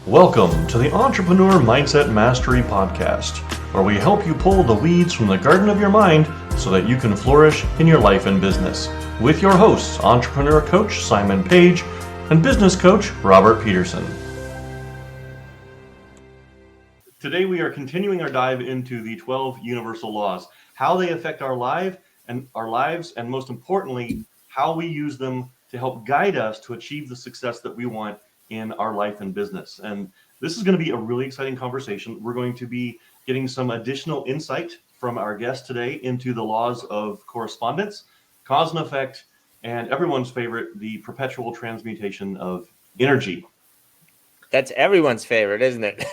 Welcome to the Entrepreneur Mindset Mastery Podcast, where we help you pull the weeds from the garden of your mind so that you can flourish in your life and business. With your hosts, entrepreneur coach Simon Page and business coach Robert Peterson. Today we are continuing our dive into the 12 universal laws, how they affect our lives, and most importantly, how we use them to help guide us to achieve the success that we want in our life and business. And this is going to be a really exciting conversation. We're going to be getting some additional insight from our guest today into the laws of correspondence, cause and effect, and everyone's favorite, the perpetual transmutation of energy. That's everyone's favorite, isn't it?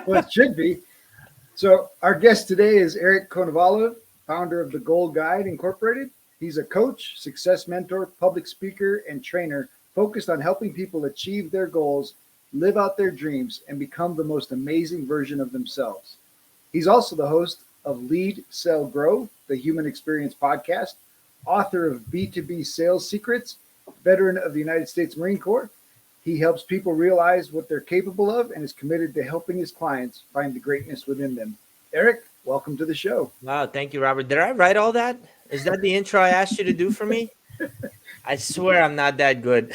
Well, it should be. So our guest today is Konovalov, founder of the Goal Guide Incorporated. He's a coach, success mentor, public speaker, and trainer focused on helping people achieve their goals, live out their dreams, and become the most amazing version of themselves. He's also the host of Lead, Sell, Grow, the Human Experience podcast, author of B2B Sales Secrets, veteran of the United States Marine Corps. He helps people realize what they're capable of and is committed to helping his clients find the greatness within them. Eric, welcome to the show. Wow, thank you, Robert. Did I write all that? Is that the intro I asked you to do for me? I swear I'm not that good.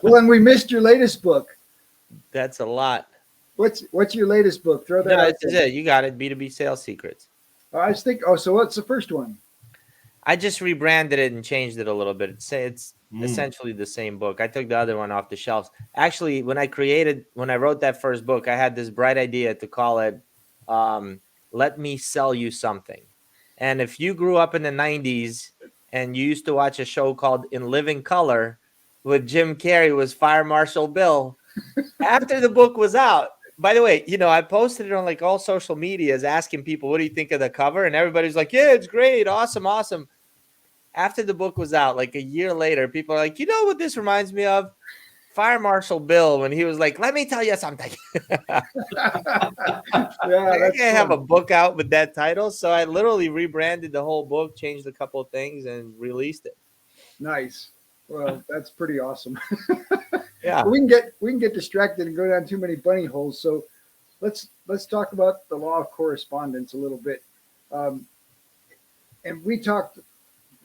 Well, and we missed your latest book. That's a lot. What's your latest book? Throw that out there. You got it. B2B Sales Secrets. I was thinking, so what's the first one? I just rebranded it and changed it a little bit. It's essentially the same book. I took the other one off the shelves. Actually, when I wrote that first book, I had this bright idea to call it Let Me Sell You Something. And if you grew up in the 90s and you used to watch a show called In Living Color with Jim Carrey was Fire Marshal Bill, after the book was out, by the way, I posted it on like all social medias asking people, what do you think of the cover? And everybody's like, yeah, it's great. Awesome. After the book was out, like a year later, people are like, you know what this reminds me of? Fire Marshal Bill, when he was like, let me tell you something. I can't have a book out with that title. So I literally rebranded the whole book, changed a couple of things, and released it. Nice. Well, that's pretty awesome. Yeah. We can get distracted and go down too many bunny holes. So let's talk about the law of correspondence a little bit. And we talked,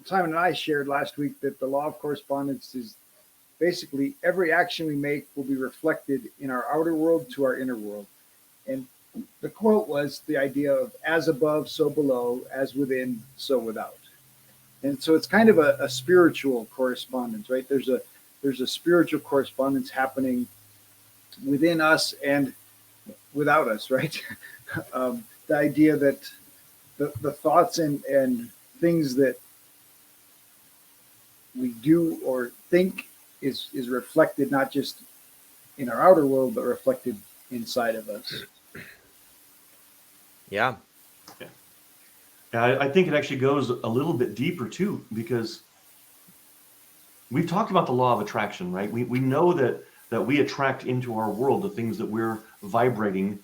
Simon and I shared last week that the law of correspondence is basically every action we make will be reflected in our outer world to our inner world. And the quote was the idea of as above, so below, as within, so without. And so it's kind of a spiritual correspondence, right? There's a spiritual correspondence happening within us and without us, right? The idea that the thoughts and things that we do or think is reflected not just in our outer world, but reflected inside of us. Yeah. I think it actually goes a little bit deeper too, because we've talked about the law of attraction, right? We know that we attract into our world the things that we're vibrating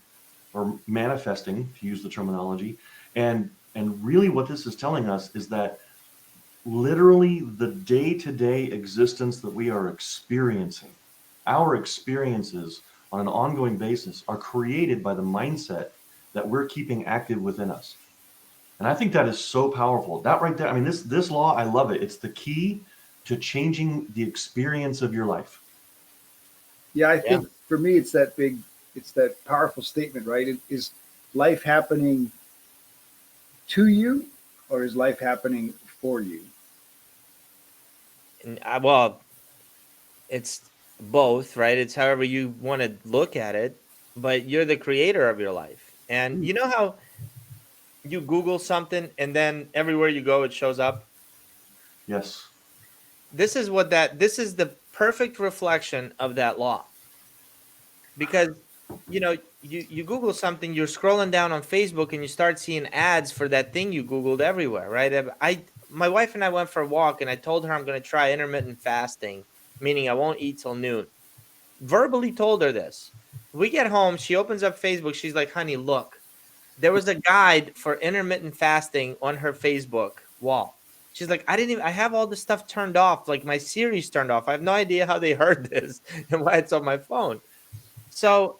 or manifesting, to use the terminology. And really what this is telling us is that literally the day-to-day existence that we are experiencing, our experiences on an ongoing basis are created by the mindset that we're keeping active within us. And I think that is so powerful. That right there, I mean, this law, I love it. It's the key to changing the experience of your life. Yeah, I think for me, it's that powerful statement, right? Is life happening to you or is life happening for you? Well, it's both, right? It's however you want to look at it, but you're the creator of your life. And you know how you Google something and then everywhere you go, it shows up? Yes. This is the perfect reflection of that law. Because, you Google something, you're scrolling down on Facebook and you start seeing ads for that thing you Googled everywhere, right? My wife and I went for a walk and I told her I'm going to try intermittent fasting, meaning I won't eat till noon. Verbally told her this. We get home, she opens up Facebook. She's like, honey, look. There was a guide for intermittent fasting on her Facebook wall. She's like, I have all this stuff turned off. Like my Siri's turned off. I have no idea how they heard this and why it's on my phone. So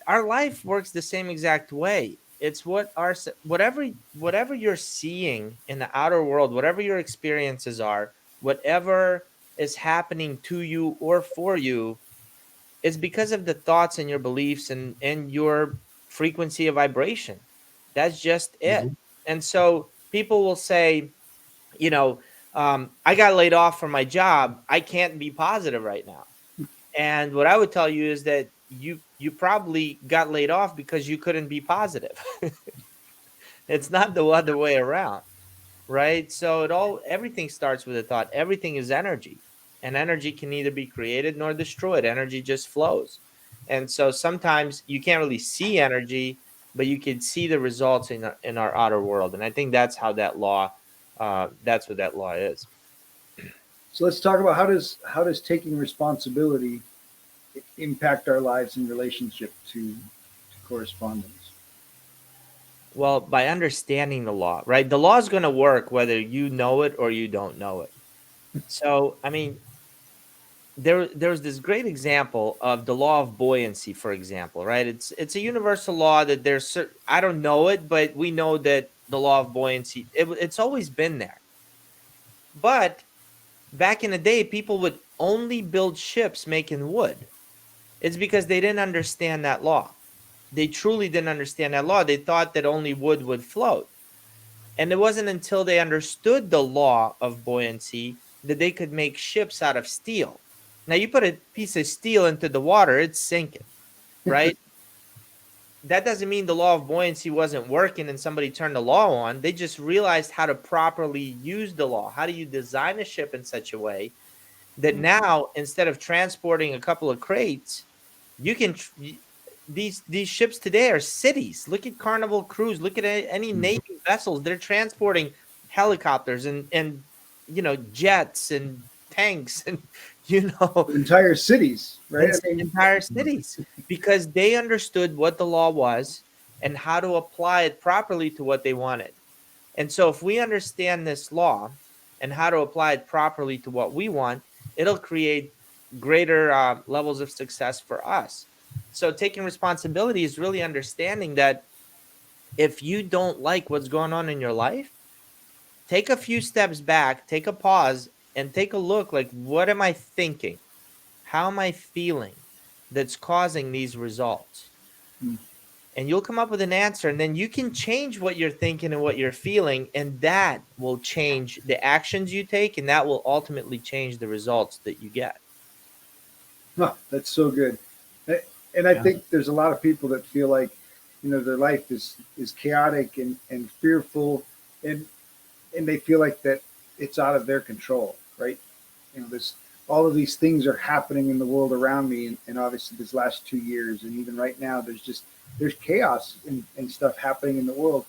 our life works the same exact way. It's whatever you're seeing in the outer world, whatever your experiences are, whatever is happening to you or for you, is because of the thoughts and your beliefs and your frequency of vibration. That's just it. Mhm. And so people will say, you know, I got laid off from my job. I can't be positive right now. And what I would tell you is that you probably got laid off because you couldn't be positive. It's not the other way around, right? So everything starts with a thought. Everything is energy, and energy can neither be created nor destroyed. Energy just flows. And so sometimes you can't really see energy, but you can see the results in our outer world. And I think that's how that law, that's what that law is. So let's talk about how does taking responsibility impact our lives in relationship to correspondence. Well, by understanding the law, right? The law is going to work whether you know it or you don't know it. So, I mean, there's this great example of the law of buoyancy, for example, right? It's a universal law that I don't know it, but we know that the law of buoyancy, it's always been there. But back in the day, people would only build ships making wood. It's because they didn't understand that law. They truly didn't understand that law. They thought that only wood would float. And it wasn't until they understood the law of buoyancy that they could make ships out of steel. Now, you put a piece of steel into the water, it's sinking, right? That doesn't mean the law of buoyancy wasn't working and somebody turned the law on. They just realized how to properly use the law. How do you design a ship in such a way that now, instead of transporting a couple of crates, you can these ships today are cities. Look at Carnival Cruise. Look at any Mhm. Navy vessels. They're transporting helicopters and jets and tanks and Entire cities, right? and I mean, entire cities, because they understood what the law was and how to apply it properly to what they wanted. And so if we understand this law and how to apply it properly to what we want, it'll create greater levels of success for us. So taking responsibility is really understanding that if you don't like what's going on in your life, take a few steps back, take a pause, and take a look, like, what am I thinking? How am I feeling that's causing these results? hmm. And you'll come up with an answer, and then you can change what you're thinking and what you're feeling, and that will change the actions you take, and that will ultimately change the results that you get. Huh, that's so good. And I Yeah. think there's a lot of people that feel like, their life is chaotic and fearful, and they feel like that it's out of their control, right? This all of these things are happening in the world around me, and obviously this last 2 years, and even right now, there's chaos and stuff happening in the world.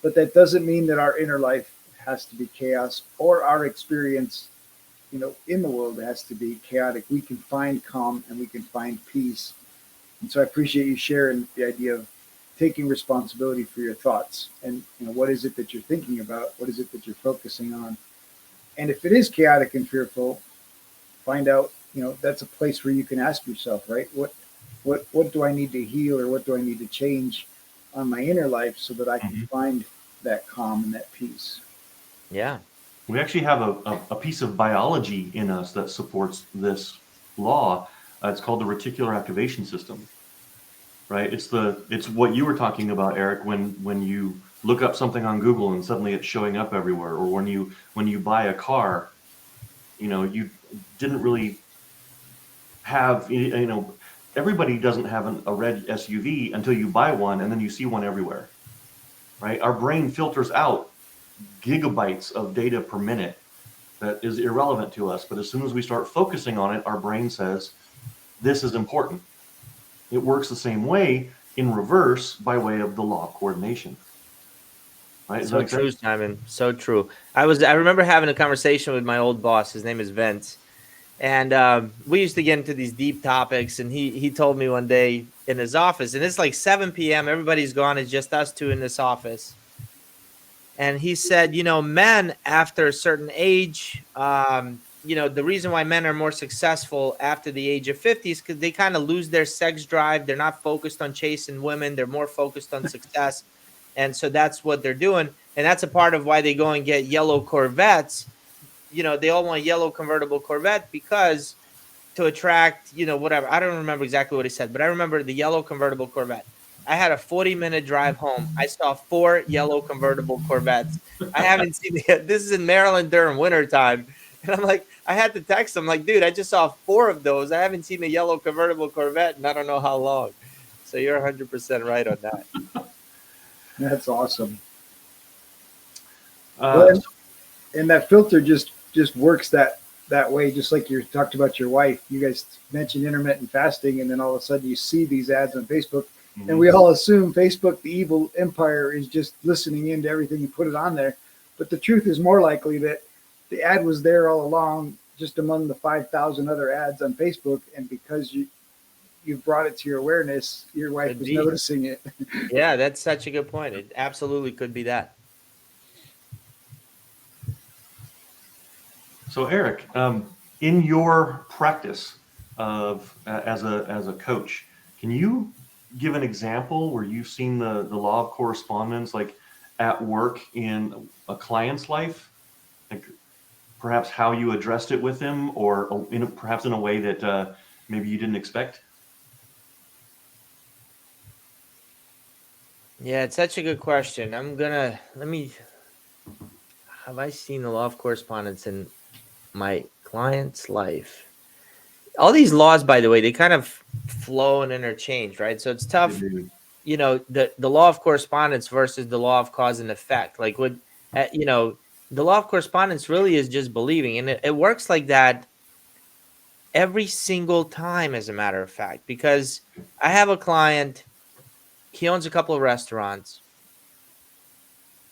But that doesn't mean that our inner life has to be chaos, or our experience, in the world has to be chaotic. We can find calm and we can find peace. And so I appreciate you sharing the idea of taking responsibility for your thoughts, and what is it that you're thinking about? What is it that you're focusing on? And if it is chaotic and fearful, find out, that's a place where you can ask yourself, right? What do I need to heal, or what do I need to change on my inner life so that I can Mhm. find that calm and that peace? Yeah. We actually have a piece of biology in us that supports this law. It's called the reticular activation system, right? It's what you were talking about, Eric, when you look up something on Google and suddenly it's showing up everywhere, or when you buy a car, you didn't really have, everybody doesn't have a red SUV until you buy one, and then you see one everywhere, right? Our brain filters out gigabytes of data per minute that is irrelevant to us. But as soon as we start focusing on it, our brain says, this is important. It works the same way in reverse by way of the law of coordination. Right? Does that So make true, sense? Simon. So true. I remember having a conversation with my old boss. His name is Vince. And we used to get into these deep topics. And he told me one day in his office, and it's like 7 p.m. Everybody's gone. It's just us two in this office. And he said, men after a certain age, the reason why men are more successful after the age of 50 is because they kind of lose their sex drive. They're not focused on chasing women. They're more focused on success. And so that's what they're doing. And that's a part of why they go and get yellow Corvettes. They all want yellow convertible Corvette because to attract, whatever. I don't remember exactly what he said, but I remember the yellow convertible Corvette. I had a 40-minute drive home. I saw 4 yellow convertible Corvettes. I haven't seen it. This is in Maryland during wintertime. And I'm like, I had to text him like, dude, I just saw 4 of those. I haven't seen a yellow convertible Corvette and I don't know how long. So you're 100% right on that. That's awesome. Uh, And that filter just works that way, just like you talked about your wife. You guys mentioned intermittent fasting, and then all of a sudden you see these ads on Facebook, and we all assume Facebook, the evil empire, is just listening into everything you put it on there. But the truth is more likely that the ad was there all along, just among the 5,000 other ads on Facebook, and because you brought it to your awareness, your wife was noticing it. Yeah, that's such a good point. It absolutely could be that. So Eric, in your practice of as a coach, can you give an example where you've seen the law of correspondence like at work in a client's life, like perhaps how you addressed it with them, or perhaps in a way that maybe you didn't expect? Yeah, it's such a good question. Have I seen the law of correspondence in my client's life? All these laws, by the way, they kind of flow and interchange, right? So it's tough, the law of correspondence versus the law of cause and effect. Like the law of correspondence really is just believing, and it works like that every single time, as a matter of fact, because I have a client, he owns a couple of restaurants,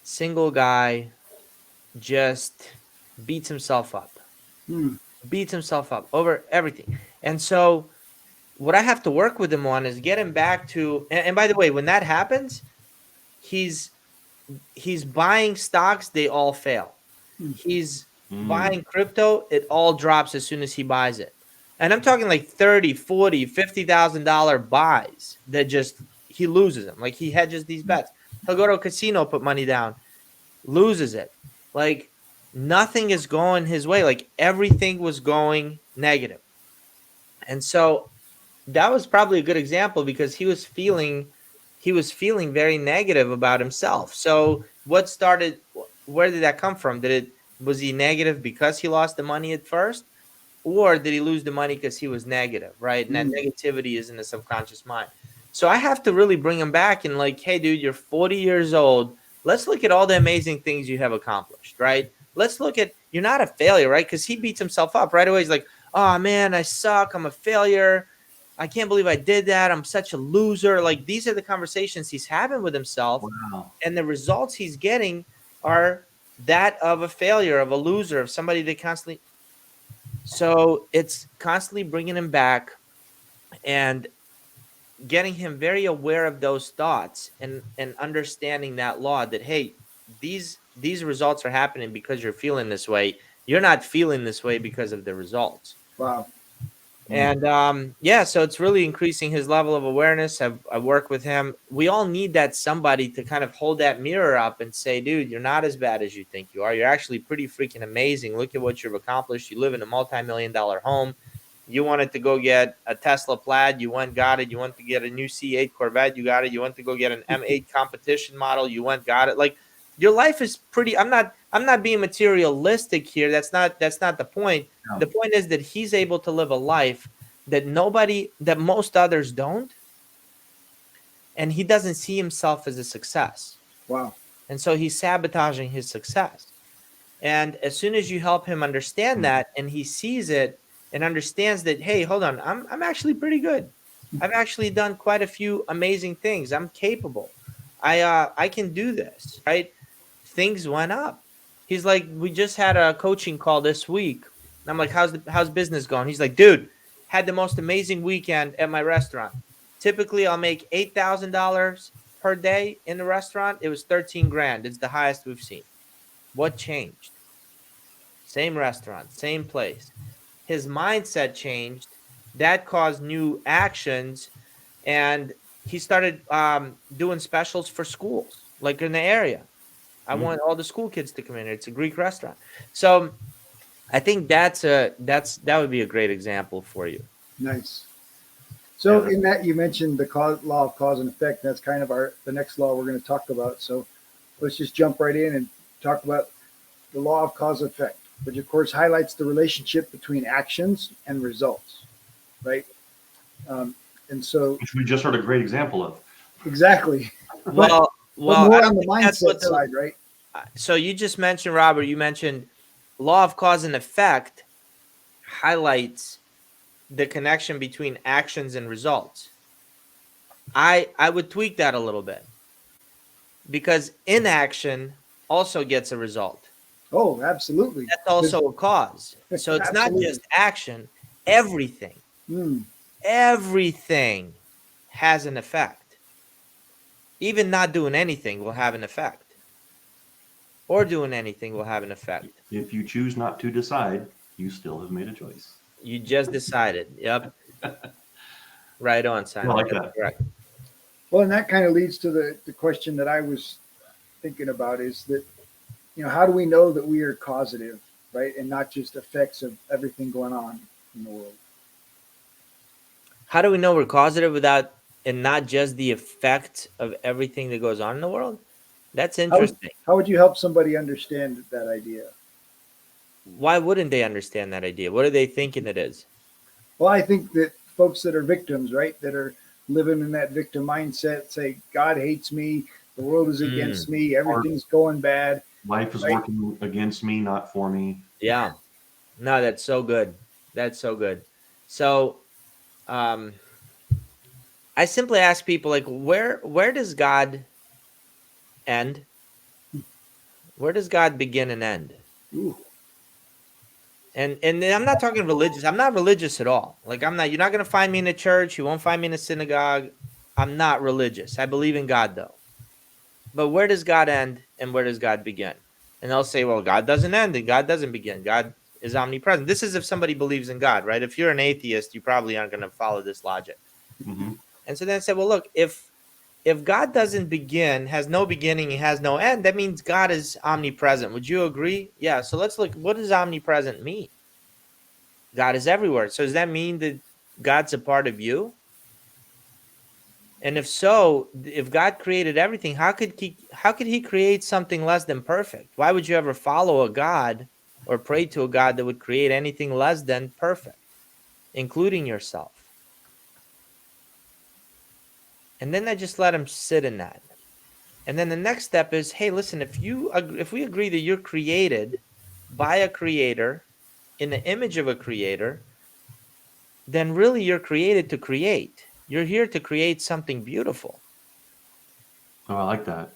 single guy, just beats himself up over everything. And so what I have to work with him on is get him back to, and by the way, when that happens, he's buying stocks, they all fail. He's buying crypto, it all drops as soon as he buys it. And I'm talking like 30, 40, $50,000 buys that just he loses them. Like he hedges these bets. He'll go to a casino, put money down, loses it. Like nothing is going his way. Like everything was going negative. And so that was probably a good example because he was feeling very negative about himself. So where did that come from? Was he negative because he lost the money at first? Or did he lose the money because he was negative, right? And that negativity is in the subconscious mind. So I have to really bring him back and like, hey, dude, you're 40 years old. Let's look at all the amazing things you have accomplished, right? Let's look at, you're not a failure, right? Because he beats himself up right away. He's like, oh, man, I suck. I'm a failure. I can't believe I did that. I'm such a loser. Like these are the conversations he's having with himself. Wow. And the results he's getting are that of a failure, of a loser, of somebody that constantly. So it's constantly bringing him back and getting him very aware of those thoughts and understanding that law that, hey, these results are happening because you're feeling this way. You're not feeling this way because of the results. Wow. And so it's really increasing his level of awareness. I work with him. We all need that somebody to kind of hold that mirror up and say, dude, you're not as bad as you think you are. You're actually pretty freaking amazing. Look at what you've accomplished. You live in a multi-million-dollar home. You wanted to go get a Tesla Plaid. You went, got it. You went to get a new C8 Corvette. You got it. You went to go get an M8 competition model. You went, got it. Like your life is pretty. I'm not being materialistic here. That's not the point. No. The point is that he's able to live a life that most others don't. And he doesn't see himself as a success. Wow. And so he's sabotaging his success. And as soon as you help him understand that, and he sees it and understands that, hey, hold on, I'm actually pretty good. I've actually done quite a few amazing things. I'm capable. I can do this, right? Things went up. He's like, we just had a coaching call this week. And I'm like, how's business going? He's like, dude, had the most amazing weekend at my restaurant. Typically, I'll make $8,000 per day in the restaurant. It was 13 grand. It's the highest we've seen. What changed? same restaurant, same place. His mindset changed. That caused new actions, and he started doing specials for schools, like in the area. I want all the school kids to come in. It's a Greek restaurant. So I think that would be a great example for you. Nice. So Yeah. in that you mentioned the law of cause and effect. That's kind of the next law we're going to talk about. So let's just jump right in and talk about the law of cause and effect, which of course highlights the relationship between actions and results, right? And so Which we just heard a great example of. exactly, Well, but I more don't on the think that's what mindset side, right? So you just mentioned, Robert, you mentioned law of cause and effect highlights the connection between actions and results. I would tweak that a little bit, because inaction also gets a result. Oh, absolutely. That's also a cause. So it's not Absolutely. just action. Everything, Mm. everything has an effect. Even not doing anything will have an effect, or doing anything will have an effect. If you choose not to decide, you still have made a choice. You just decided. Yep. Right on, I Simon. like That's that. correct. Well, and that kind of leads to the question that I was thinking about is that, how do we know that we are causative, right? And not just effects of everything going on in the world. How do we know we're causative without, and not just the effect of everything that goes on in the world? That's How would, interesting. how would you help somebody understand that idea? Why wouldn't they understand that idea? What are they thinking it is? Well, I think that folks that are victims, right, that are living in that victim mindset say, God hates me, the world is against me, everything's going bad. Life is Right. working against me, not for me. Yeah. No, that's so good. That's so good. So um I simply ask people, like, where does God end? Where does God begin and end? Ooh, And I'm not talking religious. I'm not religious at all. Like, you're not going to find me in a church. You won't find me in a synagogue. I'm not religious. I believe in God, though. But where does God end and where does God begin? And they'll say, well, God doesn't end and God doesn't begin. God is omnipresent. This is if somebody believes in God, right? If you're an atheist, you probably aren't going to follow this logic. Mm-hmm. And so then I said, well, look, if God doesn't begin, has no beginning, he has no end, that means God is omnipresent. Would you agree? Yeah. So let's look. What does omnipresent mean? God is everywhere. So does that mean that God's a part of you? And if so, if God created everything, how could he create something less than perfect? Why would you ever follow a God or pray to a God that would create anything less than perfect, including yourself? And then I just let him sit in that. And then the next step is, hey, listen, if we agree that you're created by a creator in the image of a creator, then really you're created to create. You're here to create something beautiful. Oh, I like that.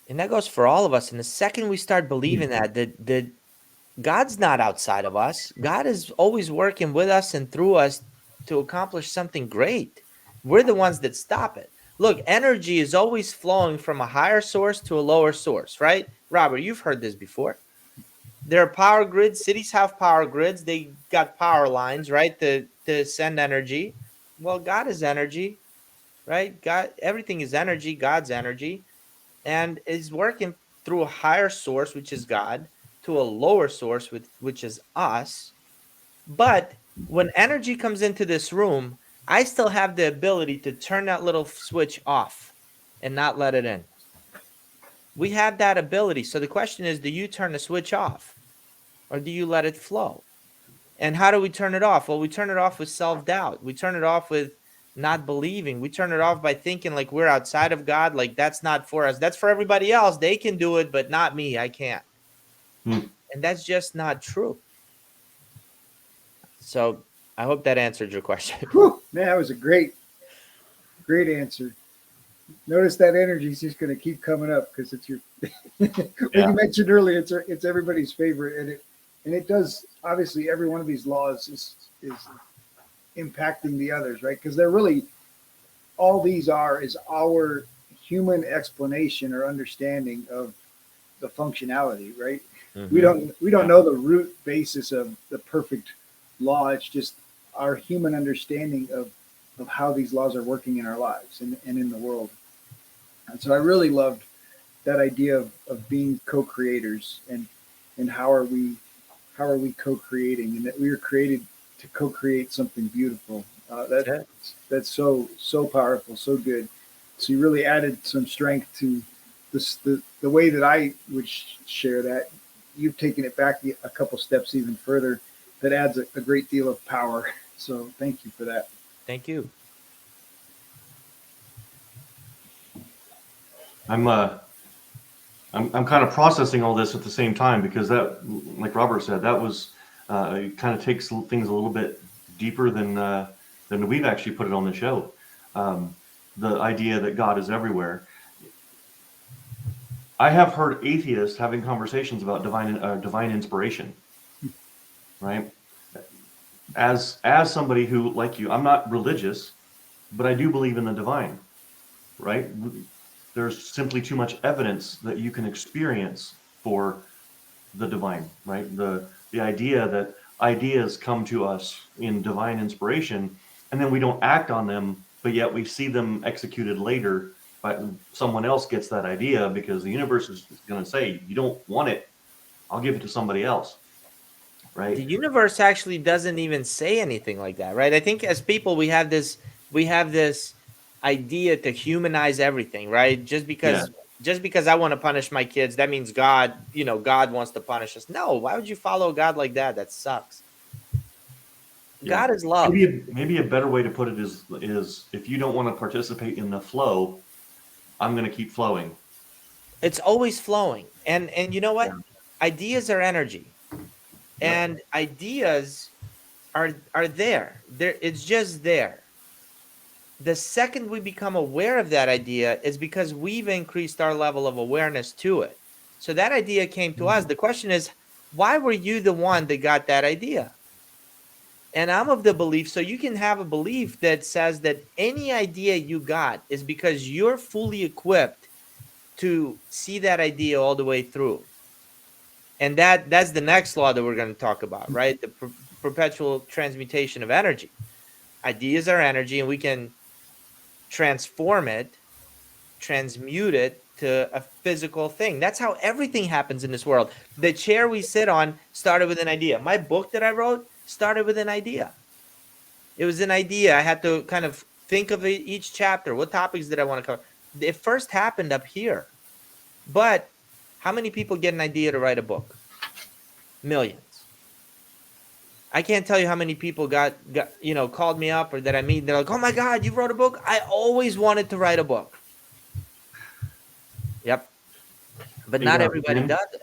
And that goes for all of us. And the second we start believing that God's not outside of us, God is always working with us and through us to accomplish something great. We're the ones that stop it. Look, energy is always flowing from a higher source to a lower source, right? Robert, you've heard this before. There are power grids. Cities have power grids. They got power lines, right, to send energy. Well, God is energy, right? God, everything is energy. God's energy, and is working through a higher source, which is God, to a lower source, which is us. But when energy comes into this room, I still have the ability to turn that little switch off and not let it in. We have that ability. So the question is, do you turn the switch off or do you let it flow? And how do we turn it off? Well, we turn it off with self-doubt. We turn it off with not believing. We turn it off by thinking like we're outside of God, like that's not for us. That's for everybody else. They can do it, but not me. I can't. Hmm. And that's just not true. So I hope that answered your question. whew, man, that was a great answer. Notice that energy is just going to keep coming up because it's your. Like Yeah. you mentioned earlier, it's everybody's favorite, and it does. Obviously, every one of these laws is impacting the others, right? Because they're really all these is our human explanation or understanding of the functionality, right? Mhm. We don't know the root basis of the perfect law. It's just our human understanding of how these laws are working in our lives and in the world. And so I really loved that idea of being co-creators and how are we co-creating, and that we were created to co-create something beautiful. That's it. That's so powerful, so good. So you really added some strength to this the way that I would share that. You've taken it back a couple steps even further. That adds a great deal of power. So thank you for that. Thank you. I'm I'm kind of processing all this at the same time because that, like Robert said, that was it kind of takes things a little bit deeper than we've actually put it on the show. The idea that God is everywhere. I have heard atheists having conversations about divine inspiration, right? As somebody who, like you, I'm not religious, but I do believe in the divine, right? There's simply too much evidence that you can experience for the divine, right? The idea that ideas come to us in divine inspiration, and then we don't act on them, but yet we see them executed later. But someone else gets that idea because the universe is going to say, "You don't want it. I'll give it to somebody else," The right? universe actually doesn't even say anything like that, right? I think as people we have this idea to humanize everything, right? Yeah, Just because I want to punish my kids, that means God, God wants to punish us. No, why would you follow God like that? That sucks. yeah. God is love. Maybe a better way to put it is if you don't want to participate in the flow, I'm going to keep flowing. It's always flowing. And you know Yeah. what? Ideas are energy. Yep. And ideas are there. There it's just there. The second we become aware of that idea is because we've increased our level of awareness to it. So that idea came to us. The question is, why were you the one that got that idea? And I'm of the belief, so you can have a belief that says that any idea you got is because you're fully equipped to see that idea all the way through. And that's the next law that we're going to talk about, right? The perpetual transmutation of energy. Ideas are energy, and we can transform it, transmute it to a physical thing. That's how everything happens in this world. The chair we sit on started with an idea. My book that I wrote started with an idea. It was an idea. I had to kind of think of each chapter. What topics did I want to cover? It first happened up here. But how many people get an idea to write a book? Millions. I can't tell you how many people got called me up or that I meet. They're like, "Oh my God, you wrote a book? I always wanted to write a book." Yep. But Hey, not everybody Ben. does it,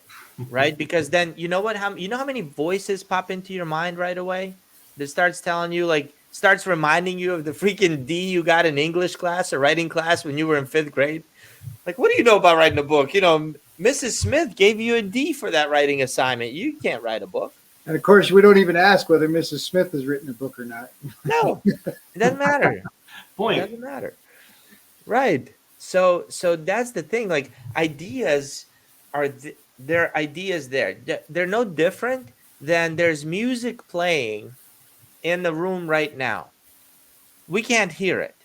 right? Because then you know what? You know how many voices pop into your mind right away that starts telling you, like, starts reminding you of the freaking D you got in English class or writing class when you were in 5th grade. Like, what do you know about writing a book? Mrs. Smith gave you a D for that writing assignment. You can't write a book. And of course, we don't even ask whether Mrs. Smith has written a book or not. No, it doesn't matter. It Point. doesn't matter. Right. So that's the thing. Like, ideas there are ideas there. They're no different than there's music playing in the room right now. We can't hear it.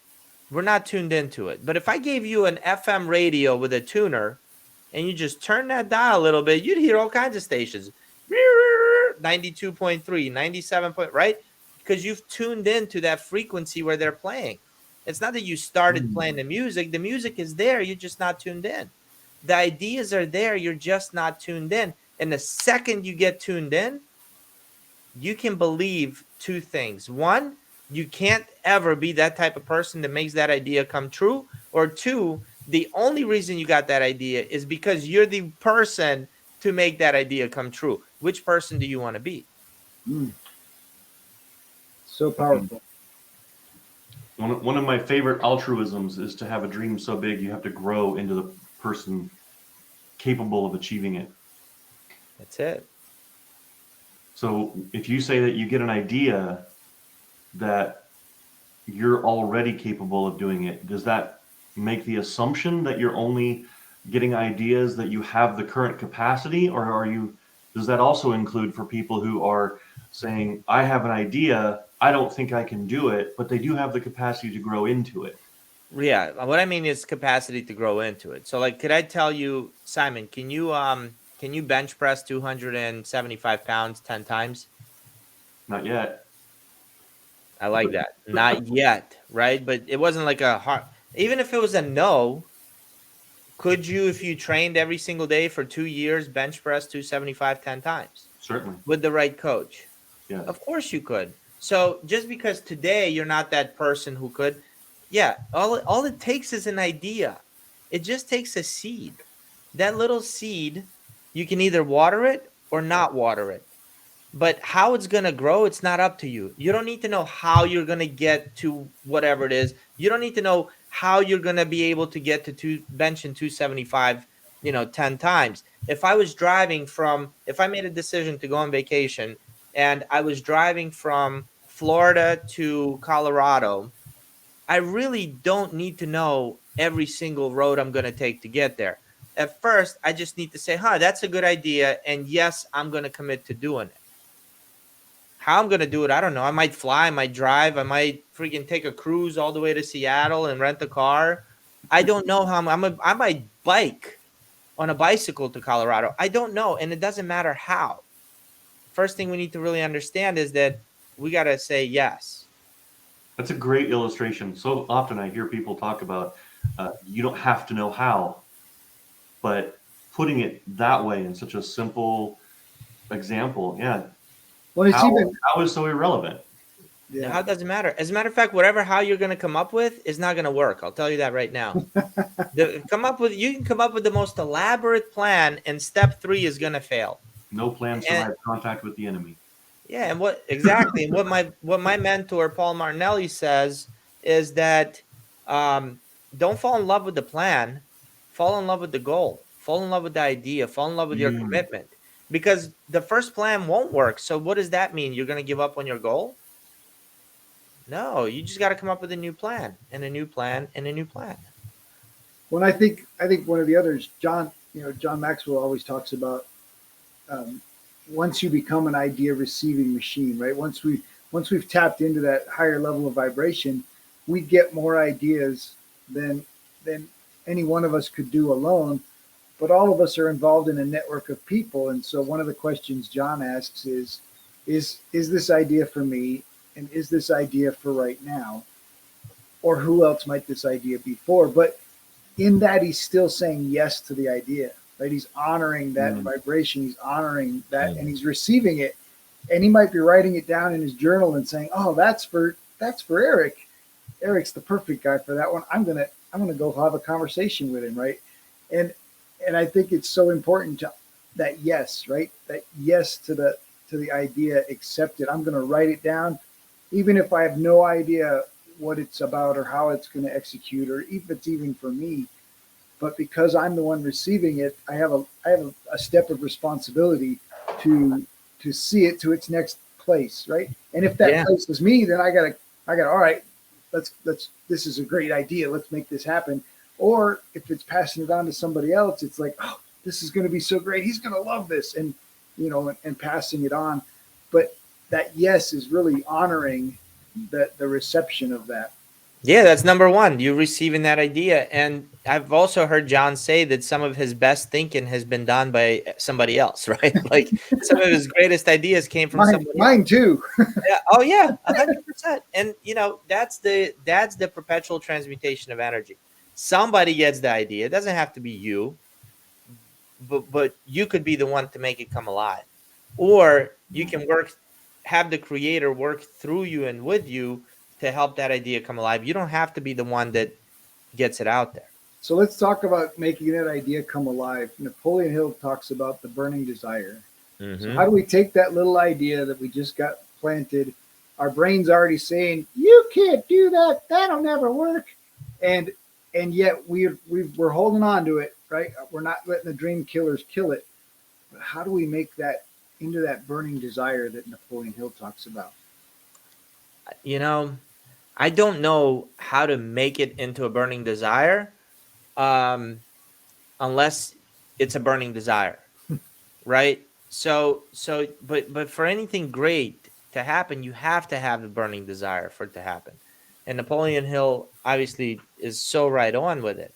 We're not tuned into it. But if I gave you an FM radio with a tuner and you just turn that dial a little bit, you'd hear all kinds of stations. 92.3, 97 point, right? Because you've tuned into that frequency where they're playing. It's not that you started Mm. playing the music. The music is there. You're just not tuned in. The ideas are there. You're just not tuned in. And the second you get tuned in, you can believe two things. One, you can't ever be that type of person that makes that idea come true. Or two, the only reason you got that idea is because you're the person to make that idea come true. Which person do you want to be? Mm, so Mm. powerful. One of my favorite altruisms is to have a dream so big you have to grow into the person capable of achieving it. That's it. So if you say that you get an idea that you're already capable of doing it, does that make the assumption that you're only getting ideas that you have the current capacity, or does that also include for people who are saying, I have an idea, I don't think I can do it, but they do have the capacity to grow into it? Yeah, what I mean is capacity to grow into it. So like, could I tell you, Simon, can you bench press 275 pounds 10 times? Not yet. I like that. Not yet, right? But it wasn't like a hard, even if it was a no, could you, if you trained every single day for 2 years, bench press 275 10 times Certainly. with the right coach? Yes. Of course you could. So just because today you're not that person who could, yeah, all it takes is an idea. It just takes a seed. That little seed, you can either water it or not water it. But how it's going to grow, it's not up to you. You don't need to know how you're going to get to whatever it is. You don't need to know how you're going to be able to get to benching 275, 10 times. If I made a decision to go on vacation and I was driving from Florida to Colorado, I really don't need to know every single road I'm going to take to get there. At first, I just need to say, that's a good idea. And yes, I'm going to commit to doing it. How I'm going to do it, I don't know. I might fly, I might drive, I might freaking take a cruise all the way to Seattle and rent a car. I don't know how I might bike on a bicycle to Colorado. I don't know. And it doesn't matter how. First thing we need to really understand is that we got to say yes. That's a great illustration. So often I hear people talk about you don't have to know how, but putting it that way in such a simple example, yeah. Well, it's even how is so irrelevant? Yeah. How does it matter? As a matter of fact, whatever how you're going to come up with is not going to work. I'll tell you that right now. You can come up with the most elaborate plan, and step 3 is going to fail. No plan survives contact with the enemy. Yeah, and what my mentor Paul Martinelli says is that don't fall in love with the plan, fall in love with the goal, fall in love with the idea, fall in love with your commitment. Because the first plan won't work. So what does that mean? You're going to give up on your goal? No, you just got to come up with a new plan and a new plan and a new plan. Well, I think one of the others, John Maxwell always talks about once you become an idea receiving machine, right? Once we've tapped into that higher level of vibration, we get more ideas than any one of us could do alone. But all of us are involved in a network of people, and so one of the questions John asks is this idea for me, and is this idea for right now, or who else might this idea be for? But in that, he's still saying yes to the idea, right? He's honoring that vibration, he's honoring that, and he's receiving it. And he might be writing it down in his journal and saying, "Oh, that's for Eric. Eric's the perfect guy for that one. I'm gonna go have a conversation with him, right?" And I think it's so important to that yes, right? That yes to the idea, accept it. I'm going to write it down, even if I have no idea what it's about or how it's going to execute, or if it's even for me. But because I'm the one receiving it, I have a step of responsibility to see it to its next place, right? And if that place is me, then I gotta all right, let's this is a great idea. Let's make this happen. Or if it's passing it on to somebody else, it's like, oh, this is going to be so great. He's going to love this, and and passing it on. But that yes is really honoring the reception of that. Yeah, that's number one. You receiving that idea. And I've also heard John say that some of his best thinking has been done by somebody else, right? Like some of his greatest ideas came from somebody mine else. too. Yeah. Oh yeah, 100%. And that's the perpetual transmutation of energy. Somebody gets the idea. It doesn't have to be you, but you could be the one to make it come alive. Or you can have the creator work through you and with you to help that idea come alive. You don't have to be the one that gets it out there. So let's talk about making that idea come alive. Napoleon Hill talks about the burning desire. So how do we take that little idea that we just got planted? Our brain's already saying, you can't do that. That'll never work. And yet we're holding on to it, right? We're not letting the dream killers kill it. But how do we make that into that burning desire that Napoleon Hill talks about? I don't know how to make it into a burning desire. unless it's a burning desire, right? But for anything great to happen, you have to have the burning desire for it to happen. And Napoleon Hill obviously is so right on with it.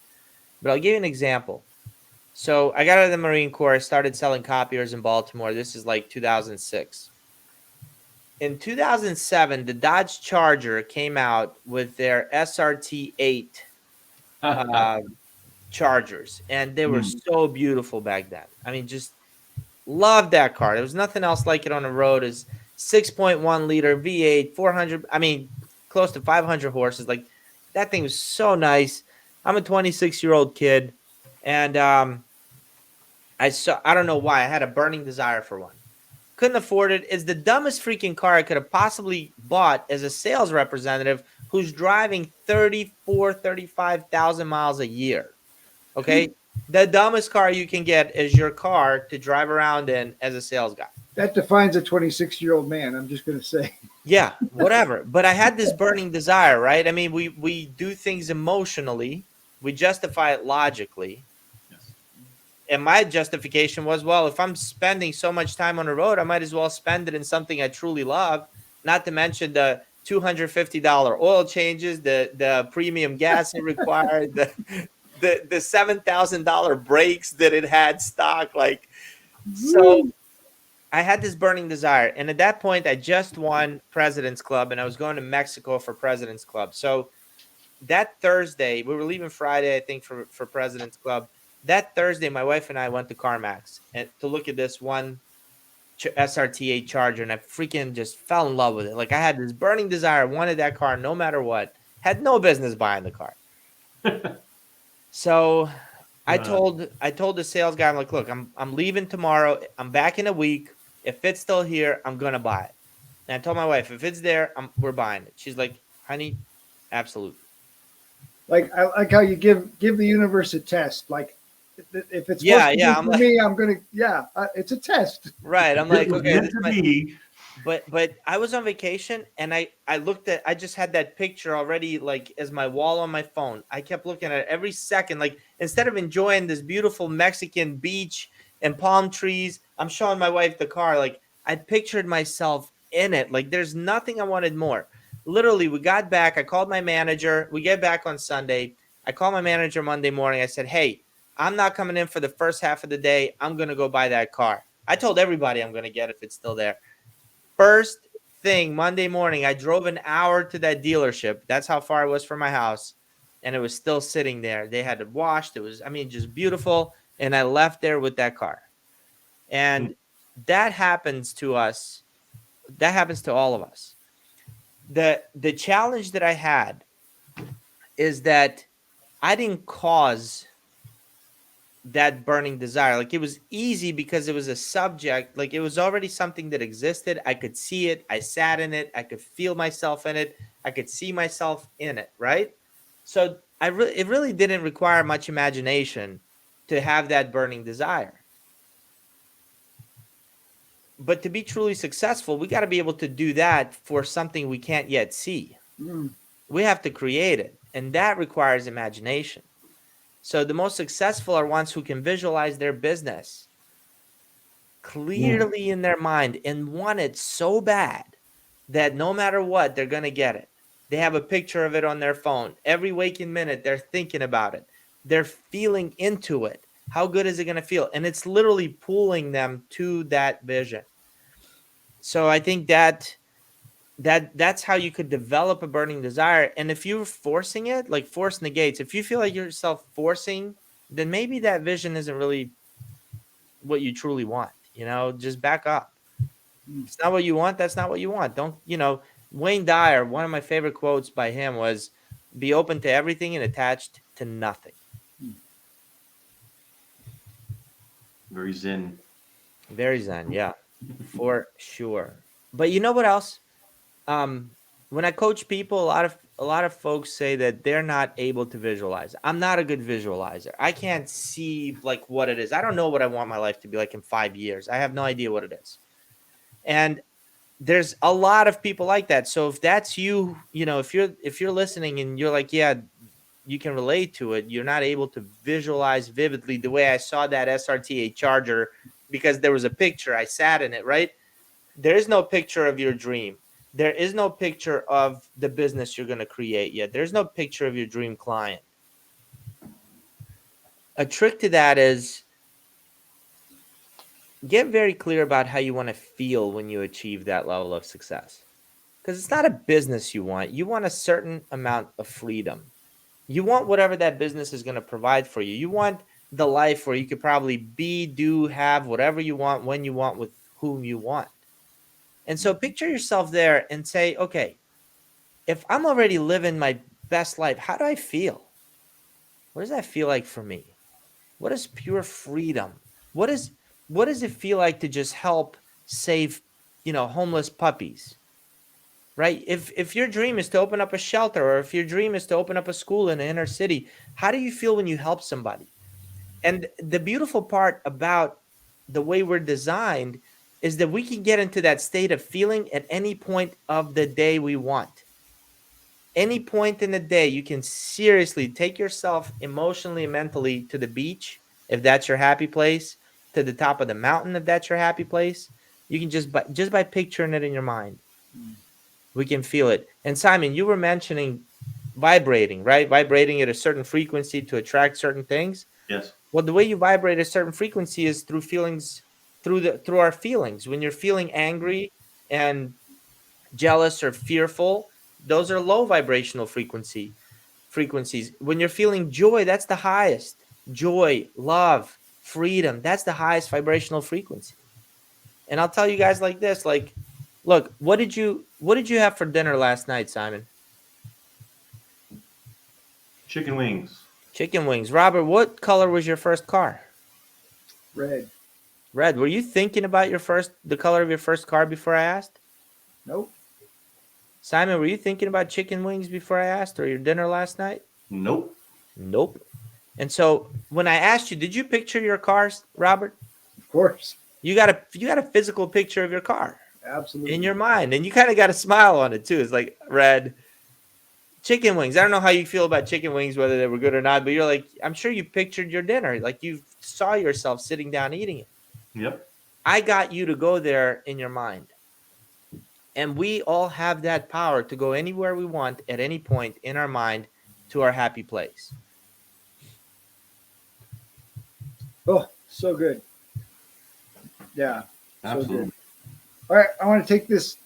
But I'll give you an example. So I got out of the Marine Corps. I started selling copiers in Baltimore. This is like 2006. In 2007, the Dodge Charger came out with their SRT 8 Chargers, and they were so beautiful back then. I mean, just loved that car. There was nothing else like it on the road. Is 6.1 liter V8, 400. I mean, close to 500 horses. Like that thing was so nice. I'm a 26-year-old kid, and I don't know why I had a burning desire for one. Couldn't afford it. It's the dumbest freaking car I could have possibly bought as a sales representative who's driving 35,000 miles a year. Okay. The dumbest car you can get is your car to drive around in as a sales guy. That defines a 26-year-old man. I'm just going to say. Yeah, whatever. But I had this burning desire, right? I mean, we do things emotionally. We justify it logically. Yes. And my justification was, well, if I'm spending so much time on the road, I might as well spend it in something I truly love, not to mention the $250 oil changes, the premium gas it required, the $7,000 brakes that it had stock. Like, so I had this burning desire. And at that point, I just won President's Club, and I was going to Mexico for President's Club. So that Thursday, we were leaving Friday, I think, for President's Club. That Thursday, my wife and I went to CarMax and to look at this one SRT8 Charger, and I freaking just fell in love with it. Like I had this burning desire, wanted that car no matter what. Had no business buying the car. So I told the sales guy, I'm like, look, I'm leaving tomorrow. I'm back in a week. If it's still here, I'm gonna buy it. And I told my wife, if it's there, we're buying it. She's like, honey, absolutely. Like I like how you give the universe a test. Like if it's I'm for like, me, I'm gonna it's a test. Right. I'm like, okay, this might... But I was on vacation, and I just had that picture already, like as my wall on my phone. I kept looking at it every second. Like instead of enjoying this beautiful Mexican beach and palm trees, I'm showing my wife the car. Like I pictured myself in it. Like there's nothing I wanted more. Literally, we got back. I called my manager. We get back on Sunday. I called my manager Monday morning. I said, hey, I'm not coming in for the first half of the day. I'm going to go buy that car. I told everybody I'm going to get it if it's still there. First thing, Monday morning, I drove an hour to that dealership. That's how far it was from my house. And it was still sitting there. They had it washed. It was, I mean, just beautiful. And I left there with that car. And that happens to us. That happens to all of us. The challenge that I had is that I didn't cause that burning desire. Like it was easy because it was a subject. Like it was already something that existed. I could see it. I sat in it. I could feel myself in it. I could see myself in it. Right. So it really didn't require much imagination to have that burning desire. But to be truly successful, we got to be able to do that for something we can't yet see. We have to create it. And that requires imagination. So the most successful are ones who can visualize their business clearly in their mind and want it so bad that no matter what, they're going to get it. They have a picture of it on their phone. Every waking minute, they're thinking about it. They're feeling into it. How good is it going to feel? And it's literally pulling them to that vision. So I think that's how you could develop a burning desire. And if you're forcing it, like force negates. If you feel like yourself forcing, then maybe that vision isn't really what you truly want. You know, just back up. It's not what you want. That's not what you want. Don't, Wayne Dyer, one of my favorite quotes by him was, be open to everything and attached to nothing. Very zen. Very zen. Yeah, for sure. But you know what else? When I coach people, a lot of folks say that they're not able to visualize. I'm not a good visualizer. I can't see like what it is. I don't know what I want my life to be like in 5 years. I have no idea what it is. And there's a lot of people like that. So if that's you, if you're listening and you're like, yeah, you can relate to it, you're not able to visualize vividly the way I saw that SRTA charger, because there was a picture, I sat in it, right? There is no picture of your dream. There is no picture of the business you're going to create yet. There's no picture of your dream client. A trick to that is get very clear about how you want to feel when you achieve that level of success. Because it's not a business you want. You want a certain amount of freedom. You want whatever that business is going to provide for you. You want the life where you could probably be, do, have whatever you want, when you want, with whom you want. And so picture yourself there and say, okay, if I'm already living my best life, how do I feel? What does that feel like for me? What is pure freedom? What does it feel like to just help save, homeless puppies? Right? If your dream is to open up a shelter, or if your dream is to open up a school in the inner city, how do you feel when you help somebody? And the beautiful part about the way we're designed is that we can get into that state of feeling at any point of the day we want. Any point in the day, you can seriously take yourself emotionally and mentally to the beach, if that's your happy place, to the top of the mountain, if that's your happy place. You can just by picturing it in your mind, we can feel it. And Simon, you were mentioning vibrating, right? Vibrating at a certain frequency to attract certain things. Yes. Well, the way you vibrate a certain frequency is through feelings, through our feelings. When you're feeling angry and jealous or fearful, those are low vibrational frequencies. When you're feeling joy, that's the highest. Joy, love, freedom, that's the highest vibrational frequency. And I'll tell you guys like this, like, look, what did you have for dinner last night, Simon? Chicken wings. Chicken wings. Robert, what color was your first car? Red. Red. Were you thinking about the color of your first car before I asked? Nope. Simon, were you thinking about chicken wings before I asked, or your dinner last night? Nope. Nope. And so when I asked you, did you picture your cars, Robert? Of course. You got a physical picture of your car Absolutely. in your mind, and you kind of got a smile on it too. It's like red. Chicken wings. I don't know how you feel about chicken wings, whether they were good or not, but you're like, I'm sure you pictured your dinner. Like you saw yourself sitting down eating it. Yep. I got you to go there in your mind. And we all have that power to go anywhere we want at any point in our mind to our happy place. Oh, so good. Yeah. Absolutely. So good. All right. I want to take this.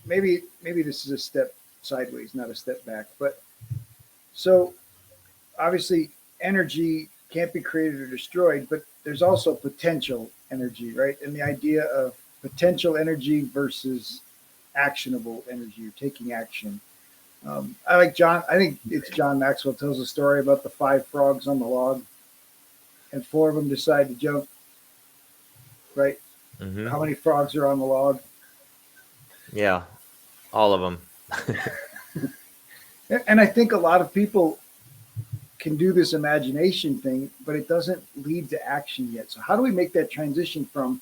Maybe this is a step sideways, not a step back. But so obviously energy can't be created or destroyed, but there's also potential energy, right? And the idea of potential energy versus actionable energy, or taking action. I like John. I think it's John Maxwell tells a story about the 5 frogs on the log, and 4 of them decide to jump. Right? Mm-hmm. How many frogs are on the log? Yeah, all of them. And I think a lot of people can do this imagination thing, but it doesn't lead to action yet. So how do we make that transition from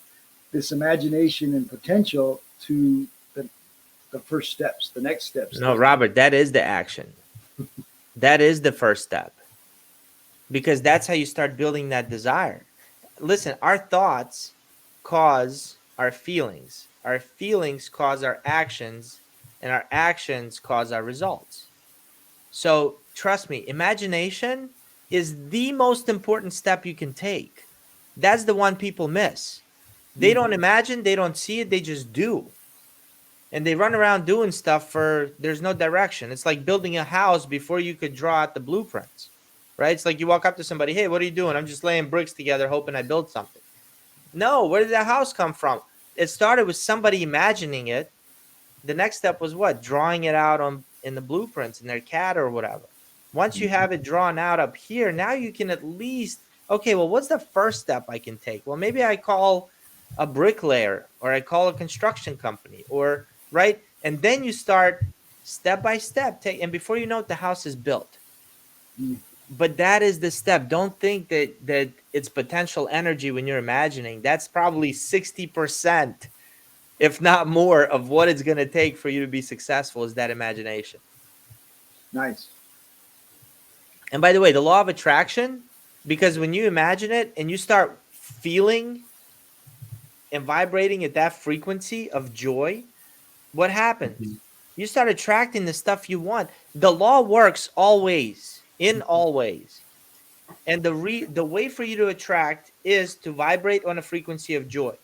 this imagination and potential to the first steps, the next steps? No, Robert, that is the action. That is the first step. Because that's how you start building that desire. Listen, our thoughts cause our feelings. Our feelings cause our actions, and our actions cause our results. So trust me, imagination is the most important step you can take. That's the one people miss. They don't imagine, they don't see it, they just do. And they run around doing stuff there's no direction. It's like building a house before you could draw out the blueprints, right? It's like you walk up to somebody, hey, what are you doing? I'm just laying bricks together, hoping I build something. No, where did that house come from? It started with somebody imagining it. The next step was what? Drawing it out in the blueprints in their CAD or whatever. Once you have it drawn out up here, now you can at least, okay, well, what's the first step I can take? Well, maybe I call a bricklayer, or I call a construction company, or right? And then you start step by step, and before you know it, the house is built. But that is the step. Don't think that it's potential energy when you're imagining. That's probably 60%, if not more, of what it's going to take for you to be successful is that imagination. Nice. And by the way, the law of attraction, because when you imagine it and you start feeling and vibrating at that frequency of joy, what happens? You start attracting the stuff you want. The law works always, in all ways. And the way for you to attract is to vibrate on a frequency of joy.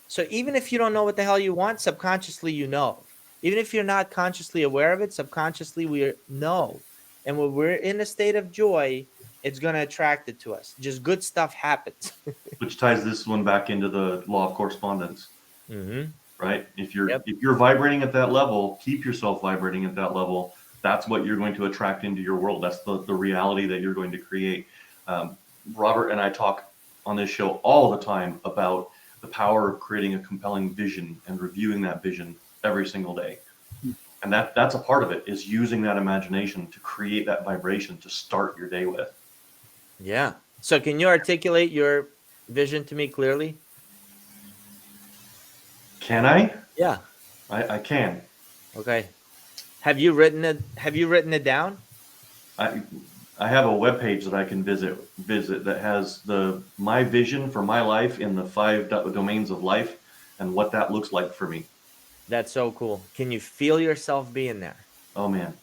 So even if you don't know what the hell you want, subconsciously you know. Even if you're not consciously aware of it, subconsciously we know. And when we're in a state of joy, it's going to attract it to us. Just good stuff happens. Which ties this one back into the law of correspondence. Mm-hmm. Right? If you're Yep. if you're vibrating at that level, keep yourself vibrating at that level. That's what you're going to attract into your world. That's the reality that you're going to create. Robert and I talk on this show all the time about the power of creating a compelling vision and reviewing that vision every single day. And that's a part of it, is using that imagination to create that vibration to start your day with. Yeah. So can you articulate your vision to me clearly? Can I? Yeah. I can. Okay. Have you written it? Have you written it down? I have a webpage that I can visit that has my vision for my life in the 5 domains of life and what that looks like for me. That's so cool. Can you feel yourself being there? Oh man.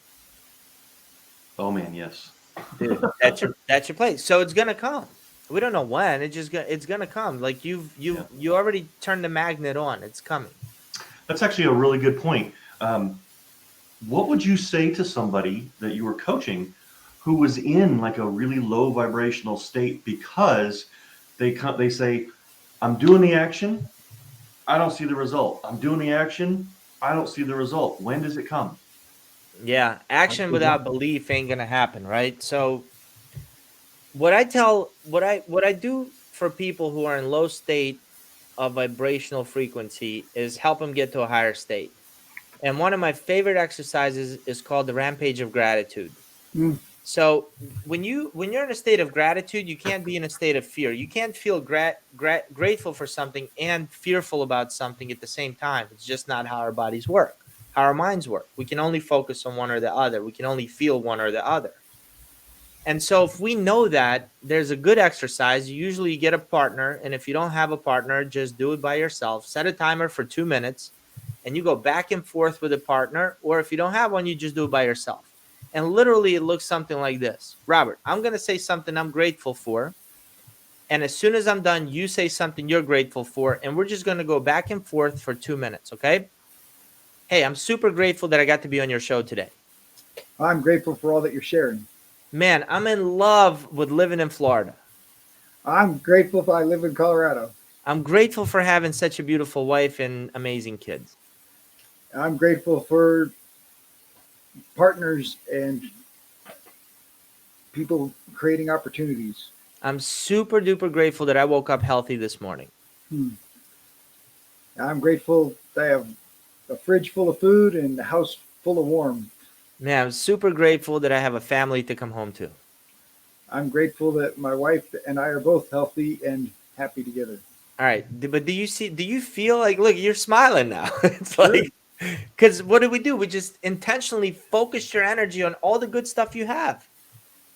Oh man, yes. Dude, that's your place. So it's gonna come. We don't know when. It's gonna come. Like you already turned the magnet on. It's coming. That's actually a really good point. What would you say to somebody that you were coaching who was in like a really low vibrational state because they say, I'm doing the action, I don't see the result. I'm doing the action, I don't see the result. When does it come? Yeah, action without belief ain't gonna happen, right? So what I do for people who are in low state of vibrational frequency is help them get to a higher state. And one of my favorite exercises is called the rampage of gratitude. Mm. So when you're in a state of gratitude, you can't be in a state of fear. You can't feel grateful for something and fearful about something at the same time. It's just not how our bodies work, how our minds work. We can only focus on one or the other. We can only feel one or the other. And so if we know that, there's a good exercise. Usually you get a partner, and if you don't have a partner, just do it by yourself. Set a timer for 2 minutes, and you go back and forth with a partner, or if you don't have one, you just do it by yourself. And literally it looks something like this. Robert, I'm going to say something I'm grateful for, and as soon as I'm done, you say something you're grateful for, and we're just going to go back and forth for 2 minutes, okay? Hey, I'm super grateful that I got to be on your show today. I'm grateful for all that you're sharing. Man, I'm in love with living in Florida. I'm grateful if I live in Colorado. I'm grateful for having such a beautiful wife and amazing kids. I'm grateful for partners and people creating opportunities. I'm super duper grateful that I woke up healthy this morning. I'm grateful that I have a fridge full of food and a house full of warm. Man, I'm super grateful that I have a family to come home to. I'm grateful that my wife and I are both healthy and happy together. All right. But do you feel like, look, you're smiling now. It's like, because what do? We just intentionally focus your energy on all the good stuff you have.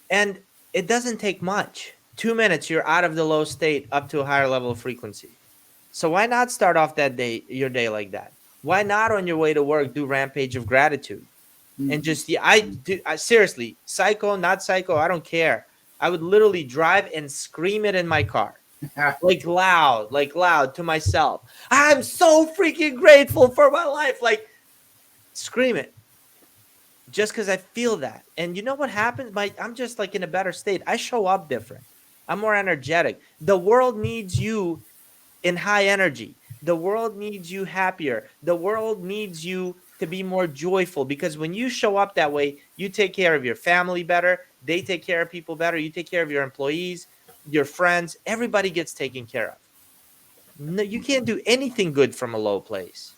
And it doesn't take much. 2 minutes, you're out of the low state up to a higher level of frequency. So why not start off your day like that? Why not on your way to work do rampage of gratitude? And just, I seriously, psycho, not psycho, I don't care. I would literally drive and scream it in my car. like loud to myself. I'm so freaking grateful for my life. Like, scream it. Just because I feel that. And you know what happens? I'm just like in a better state. I show up different. I'm more energetic. The world needs you in high energy. The world needs you happier. The world needs you to be more joyful, because when you show up that way, you take care of your family better. They take care of people better. You take care of your employees, your friends. Everybody gets taken care of. No, you can't do anything good from a low place.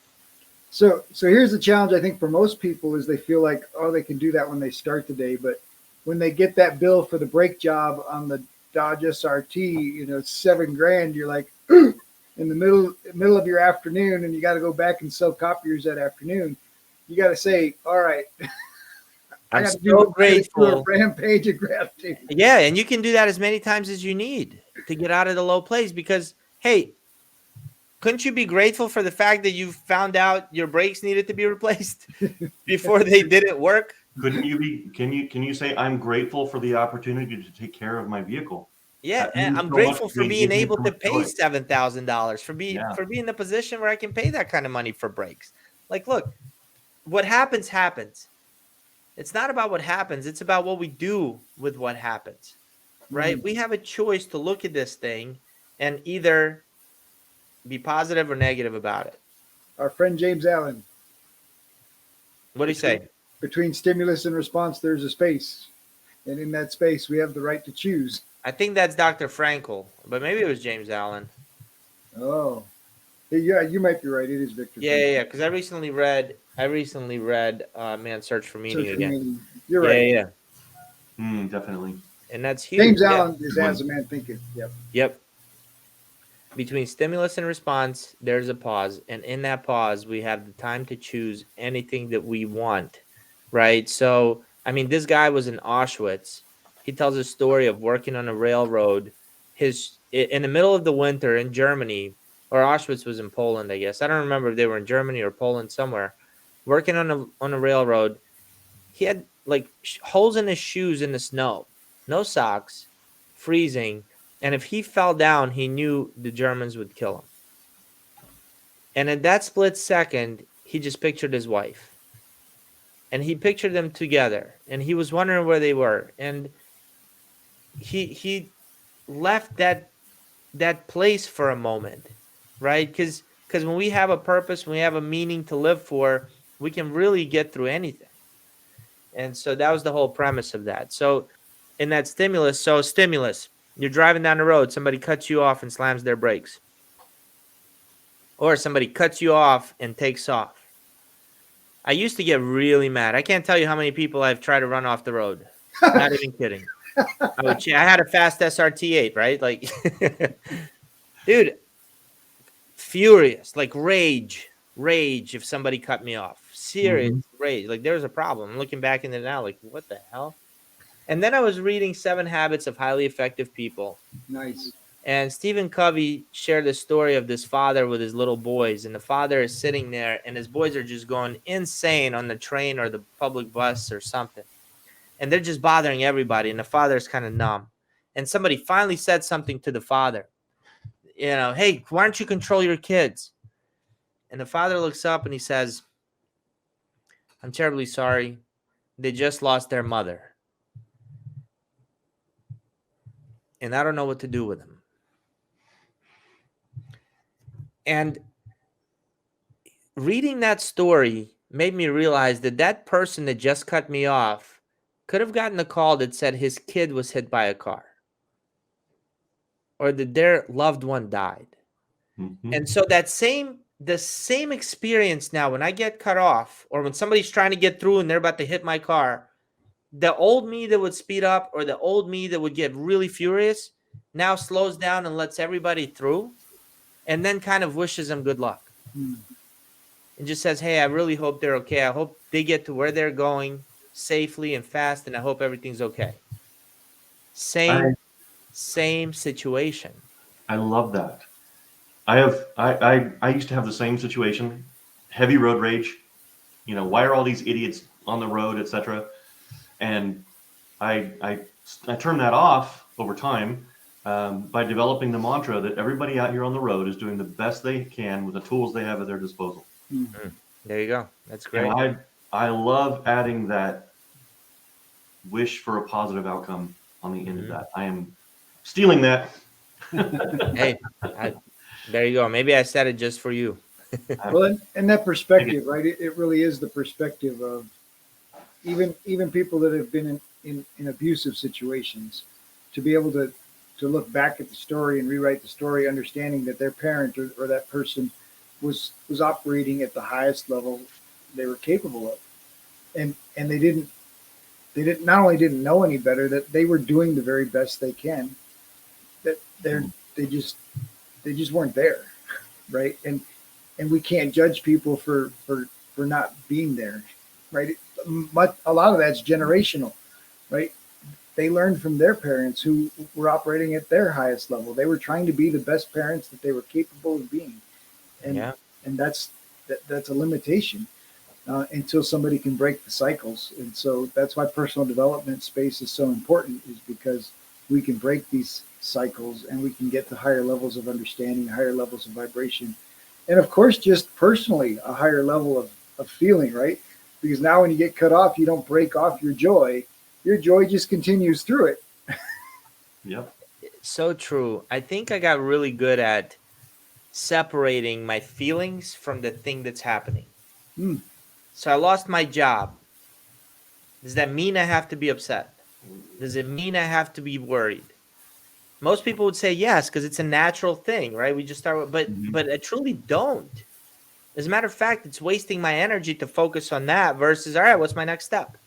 So here's the challenge, I think, for most people is they feel like, oh, they can do that when they start the day. But when they get that bill for the brake job on the Dodge SRT, it's $7,000, you're like, in the middle of your afternoon, and you got to go back and sell copiers that afternoon. You got to say, all right, I'm I so do a grateful. rampage of gratitude. Yeah, and you can do that as many times as you need to get out of the low place because, hey, couldn't you be grateful for the fact that you found out your brakes needed to be replaced before they didn't work? Couldn't you be? Can you say I'm grateful for the opportunity to take care of my vehicle? Yeah, That and means I'm so much grateful to me. for It being gives me able so to much pay joy. $7,000 Yeah. for being in a position where I can pay that kind of money for brakes. Like, look, what happens happens. It's not about what happens, it's about what we do with what happens. Right? We have a choice to look at this thing and either be positive or negative about it. Our friend James Allen. What do you say? Between stimulus and response, there's a space. And in that space, we have the right to choose. I think that's Dr. Frankel, but maybe it was James Allen. Oh, yeah, you might be right. It is Victor. Yeah. Because I recently read Man's Search for Meaning Search for again. meaning. You're Yeah, right. yeah. Definitely. And that's huge. James Yeah. Allen is As a Man Thinketh. Yep. Yep. Between stimulus and response, there's a pause. And in that pause, we have the time to choose anything that we want. Right. So, I mean, this guy was in Auschwitz. He tells a story of working on a railroad. In the middle of the winter in Germany, or Auschwitz was in Poland, I guess. I don't remember if they were in Germany or Poland somewhere. Working on a railroad, he had like holes in his shoes in the snow, no socks, freezing. And if he fell down, he knew the Germans would kill him. And in that split second, he just pictured his wife. And he pictured them together. And he was wondering where they were. And he left that place for a moment, right? Because when we have a purpose, when we have a meaning to live for, we can really get through anything. And so that was the whole premise of that. So in that stimulus, you're driving down the road, somebody cuts you off and slams their brakes. Or somebody cuts you off and takes off. I used to get really mad. I can't tell you how many people I've tried to run off the road. Not even kidding. I had a fast SRT8, right? Like, dude, furious, like rage if somebody cut me off. Serious rage. Like there was a problem. I'm looking back in it now, like, what the hell? And then I was reading 7 Habits of Highly Effective People. Nice. And Stephen Covey shared the story of this father with his little boys. And the father is sitting there and his boys are just going insane on the train or the public bus or something. And they're just bothering everybody. And the father is kind of numb. And somebody finally said something to the father. You know, hey, why don't you control your kids? And the father looks up and he says, I'm terribly sorry. They just lost their mother. And I don't know what to do with them. And reading that story made me realize that person that just cut me off could have gotten a call that said his kid was hit by a car or that their loved one died. And so the same experience now, when I get cut off or when somebody's trying to get through and they're about to hit my car, the old me that would speed up or the old me that would get really furious now slows down and lets everybody through and then kind of wishes them good luck. And just says, hey, I really hope they're okay. I hope they get to where they're going safely and fast, and I hope everything's okay. Same situation. I love that. I used to have the same situation, heavy road rage. You know, why are all these idiots on the road, etc. And I turned that off over time by developing the mantra that everybody out here on the road is doing the best they can with the tools they have at their disposal. There you go. That's great. And I love adding that wish for a positive outcome on the end of that. I am stealing that. Hey, there you go. Maybe I said it just for you. Well, and that perspective, right? It really is the perspective of even people that have been in abusive situations, to be able to look back at the story and rewrite the story, understanding that their parent or that person was operating at the highest level they were capable of, and they didn't not only didn't know any better, that they were doing the very best they can. That they just weren't there, right? And we can't judge people for not being there, right? a lot of that's generational, right? They learned from their parents who were operating at their highest level. They were trying to be the best parents that they were capable of being, and Yeah. and that's a limitation until somebody can break the cycles. And so that's why personal development space is so important, is because we can break these cycles and we can get to higher levels of understanding, higher levels of vibration, and of course, just personally, a higher level of feeling, right? Because now when you get cut off, you don't break off your joy. Your joy just continues through it. Yep. So true. I think I got really good at separating my feelings from the thing that's happening. Hmm. So I lost my job. Does that mean I have to be upset? Does it mean I have to be worried? Most people would say yes, because it's a natural thing, right? We just start with, Mhm. but I truly don't. As a matter of fact, it's wasting my energy to focus on that versus, all right, what's my next step?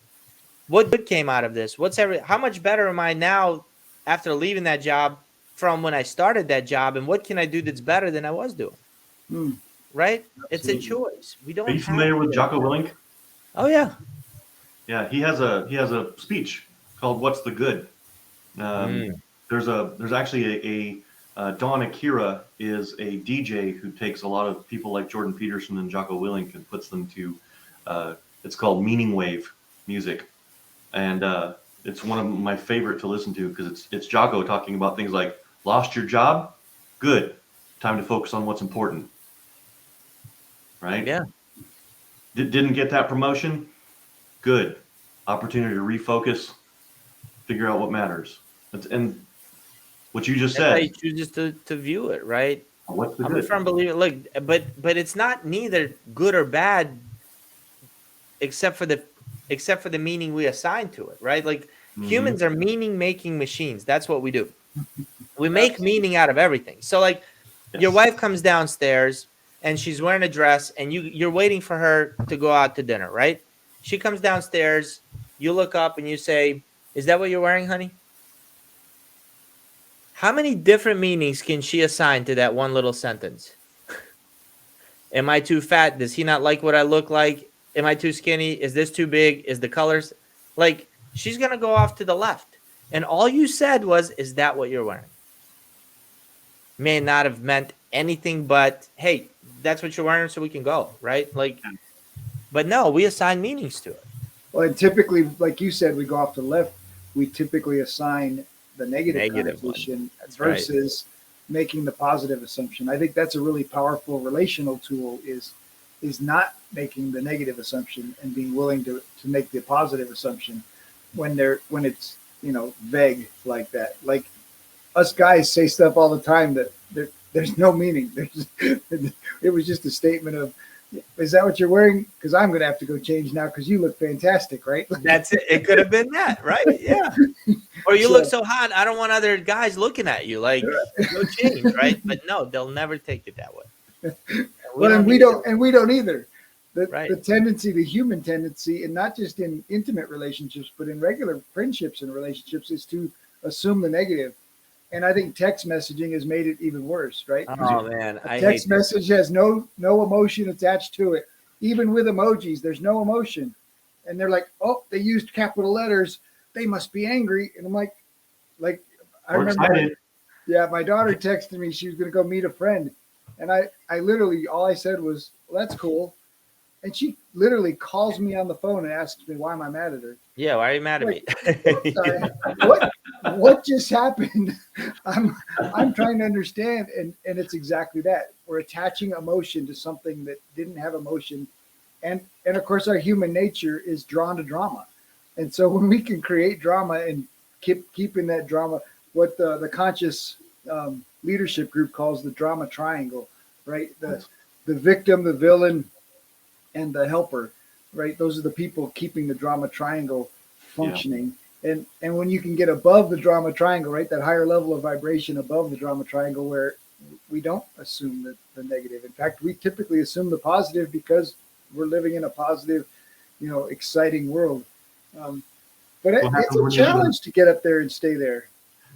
What good came out of this? How much better am I now after leaving that job from when I started that job? And what can I do that's better than I was doing? Hmm. Right? It's a Absolutely. choice. We Are don't you have familiar with to. Jocko Willink? Oh yeah. Yeah, he has a speech called "What's the Good." Um, Mm, there's actually Don Akira is a DJ who takes a lot of people like Jordan Peterson and Jocko Willink and puts them to it's called meaning wave music, and it's one of my favorite to listen to because it's Jocko talking about things like lost your job, good, time to focus on what's important, right? yeah. Didn't get that promotion, good, opportunity to refocus, figure out what matters. And what you just That's how he said, chooses to view it, right? what's the I'm a good? firm believer. Look, but it's not neither good or bad except for the meaning we assign to it, right? Like Hmm. humans are meaning making machines. That's what we do. We make Absolutely. meaning out of everything. So like your Yes. wife comes downstairs and she's wearing a dress and you're waiting for her to go out to dinner, right? She comes downstairs, you look up and you say, "Is that what you're wearing, honey?" How many different meanings can she assign to that one little sentence? Am I too fat? Does he not like what I look like? Am I too skinny? Is this too big? Is the colors like she's gonna go off to the left? And all you said was, "Is that what you're wearing?" May not have meant anything but, "Hey, that's what you're wearing, so we can go," right? Like, but no, we assign meanings to it. Well, and typically, like you said, we go off to the left. We typically assign the negative Negative one. connotation That's right. versus making the positive assumption. I think that's a really powerful relational tool. Is not making the negative assumption and being willing to make the positive assumption when it's vague like that. Like us guys say stuff all the time that there's no meaning. It was just a statement of, is that what you're wearing? Because I'm going to have to go change now because you look fantastic, right? That's it. It could have been that, right? Yeah. Or you look So, so hot, I don't want other guys looking at you. Like, go change, right? But no, they'll never take it that way. And we well, don't and we need don't, to. and we don't either. The Right. tendency, the human tendency, and not just in intimate relationships, but in regular friendships and relationships, is to assume the negative. And I think text messaging has made it even worse, right? Because Oh man, a I text hate that. message has no emotion attached to it. Even with emojis, there's no emotion. And they're like, oh, they used capital letters. They must be angry. And I'm like I Or remember excited. my daughter texted me she was going to go meet a friend, and I literally all I said was, well, that's cool. And she literally calls me on the phone and asks me why am I mad at her. Yeah, why are you mad at Like, me? what what just happened? I'm I'm trying to understand, and it's exactly that. We're attaching emotion to something that didn't have emotion, and of course our human nature is drawn to drama, and so when we can create drama and keeping that drama, what the conscious leadership group calls the drama triangle, right? The victim, the villain, and the helper, right? Those are the people keeping the drama triangle Yeah. functioning. And when you can get above the drama triangle, right, that higher level of vibration above the drama triangle, where we don't assume the negative. In fact, we typically assume the positive because we're living in a positive, exciting world. Um, but What it's happens a when you live in challenge to get up there and stay there.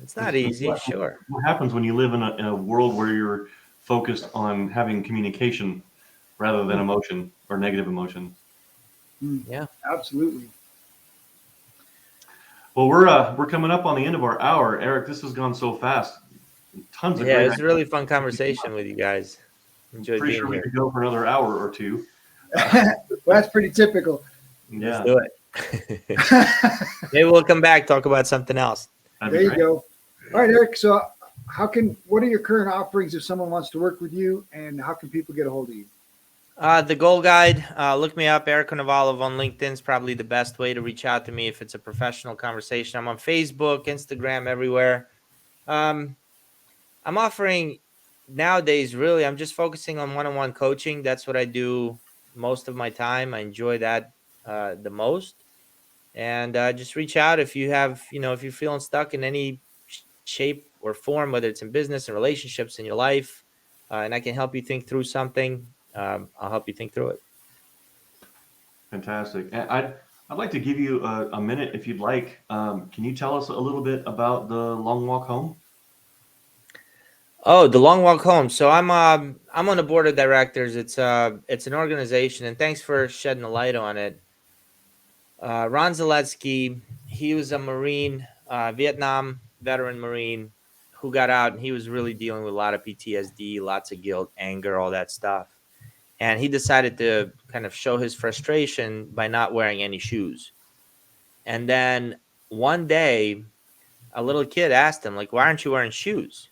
It's not easy, what, sure. what happens when you live in a world where you're focused on having communication rather than emotion or negative emotion? Yeah. Absolutely. Well, we're coming up on the end of our hour, Eric. This has gone so fast. Tons of Yeah, it great was a ideas. really fun conversation with you guys. Enjoyed Pretty being sure we here. could go for another hour or two. Well, that's pretty typical. Let's Yeah, do it. Maybe we'll come back, talk about something else. that'd There be you great. go. All right, Eric. So, what are your current offerings if someone wants to work with you, and how can people get a hold of you? The Goal Guide, look me up. Eric Konovalov on LinkedIn is probably the best way to reach out to me if it's a professional conversation. I'm on Facebook, Instagram, everywhere. Um, I'm offering nowadays, really, I'm just focusing on one-on-one coaching. That's what I do most of my time. I enjoy that the most. And just reach out if you have, if you're feeling stuck in any shape or form, whether it's in business and relationships in your life, and I can help you think through something. I'll help you think through it. Fantastic. And I'd like to give you a minute if you'd like. Can you tell us a little bit about the Long Walk Home? Oh, the Long Walk Home. So I'm on the board of directors. It's an organization, and thanks for shedding a light on it. Ron Zaletsky, he was a Marine, Vietnam veteran Marine who got out, and he was really dealing with a lot of PTSD, lots of guilt, anger, all that stuff. And he decided to kind of show his frustration by not wearing any shoes. And then one day, a little kid asked him, like, why aren't you wearing shoes?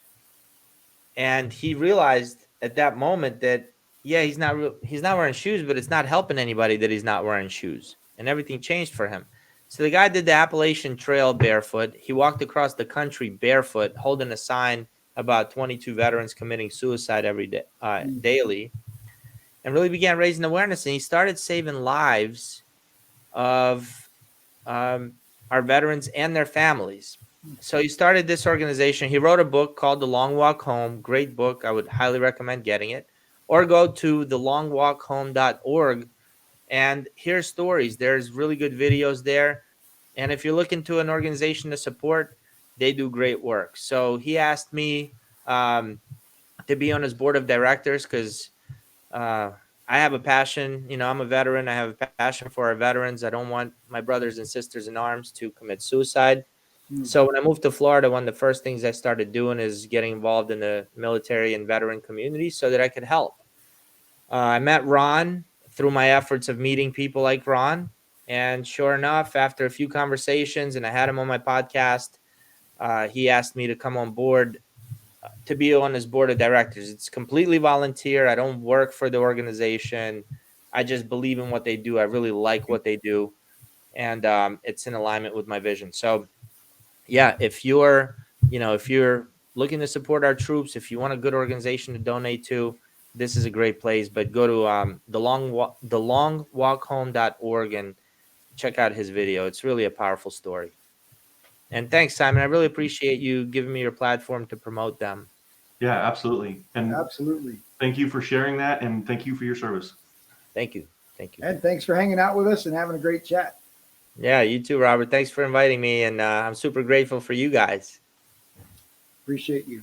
And he realized at that moment that, yeah, he's not wearing shoes, but it's not helping anybody that he's not wearing shoes. And everything changed for him. So the guy did the Appalachian Trail barefoot. He walked across the country barefoot, holding a sign about 22 veterans committing suicide every day, daily, and really began raising awareness. And he started saving lives of our veterans and their families. So he started this organization. He wrote a book called The Long Walk Home. Great book. I would highly recommend getting it. Or go to thelongwalkhome.org and hear stories. There's really good videos there. And if you're looking to an organization to support, they do great work. So he asked me to be on his board of directors because I have a passion. I'm a veteran. I have a passion for our veterans. I don't want my brothers and sisters in arms to commit suicide. So when I moved to Florida, one of the first things I started doing is getting involved in the military and veteran community so that I could help. I met Ron through my efforts of meeting people like Ron. And sure enough, after a few conversations, and I had him on my podcast, he asked me to come on board to be on his board of directors. It's completely volunteer. I don't work for the organization. I just believe in what they do. I really like what they do. And it's in alignment with my vision. So yeah, if you're looking to support our troops, if you want a good organization to donate to, this is a great place. But go to thelongwalkhome.org and check out his video. It's really a powerful story. And thanks, Simon. I really appreciate you giving me your platform to promote them. Yeah, absolutely. And Absolutely. thank you for sharing that, and thank you for your service. Thank you. Thank you. And thanks for hanging out with us and having a great chat. Yeah, you too, Robert. Thanks for inviting me. And I'm super grateful for you guys. Appreciate you.